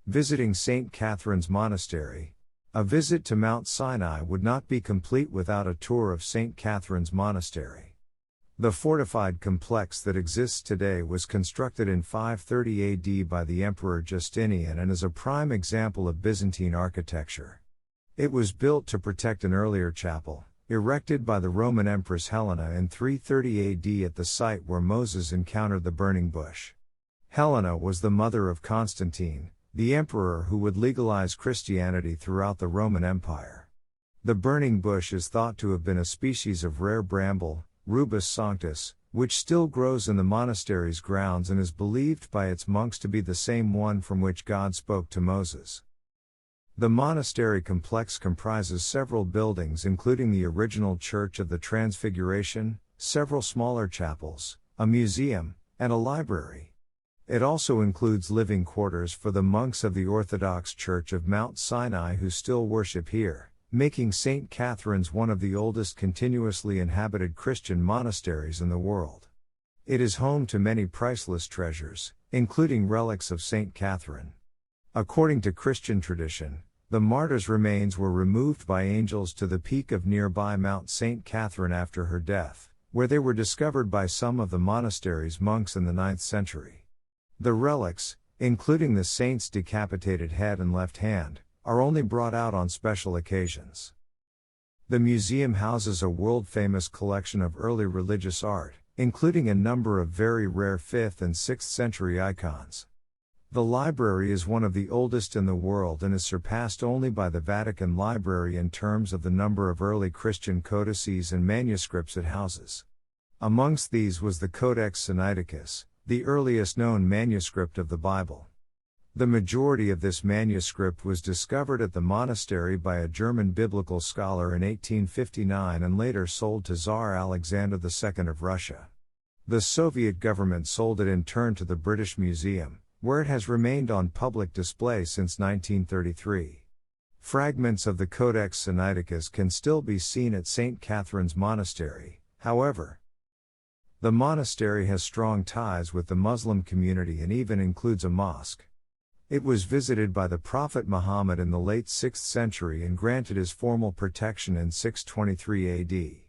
Visiting St. Catherine's Monastery. A visit to Mount Sinai would not be complete without a tour of St. Catherine's Monastery. The fortified complex that exists today was constructed in 530 AD by the Emperor Justinian and is a prime example of Byzantine architecture. It was built to protect an earlier chapel, erected by the Roman Empress Helena in 330 AD at the site where Moses encountered the burning bush. Helena was the mother of Constantine, the emperor who would legalize Christianity throughout the Roman Empire. The burning bush is thought to have been a species of rare bramble, Rubus sanctus, which still grows in the monastery's grounds and is believed by its monks to be the same one from which God spoke to Moses. The monastery complex comprises several buildings including the original Church of the Transfiguration, several smaller chapels, a museum, and a library. It also includes living quarters for the monks of the Orthodox Church of Mount Sinai who still worship here, making St. Catherine's one of the oldest continuously inhabited Christian monasteries in the world. It is home to many priceless treasures, including relics of St. Catherine. According to Christian tradition, the martyr's remains were removed by angels to the peak of nearby Mount St. Catherine after her death, where they were discovered by some of the monastery's monks in the 9th century. The relics, including the saint's decapitated head and left hand, are only brought out on special occasions. The museum houses a world-famous collection of early religious art, including a number of very rare 5th and 6th century icons. The library is one of the oldest in the world and is surpassed only by the Vatican Library in terms of the number of early Christian codices and manuscripts it houses. Amongst these was the Codex Sinaiticus, the earliest known manuscript of the Bible. The majority of this manuscript was discovered at the monastery by a German biblical scholar in 1859 and later sold to Tsar Alexander II of Russia. The Soviet government sold it in turn to the British Museum, where it has remained on public display since 1933. Fragments of the Codex Sinaiticus can still be seen at St. Catherine's Monastery, however. The monastery has strong ties with the Muslim community and even includes a mosque. It was visited by the Prophet Muhammad in the late 6th century and granted his formal protection in 623 AD.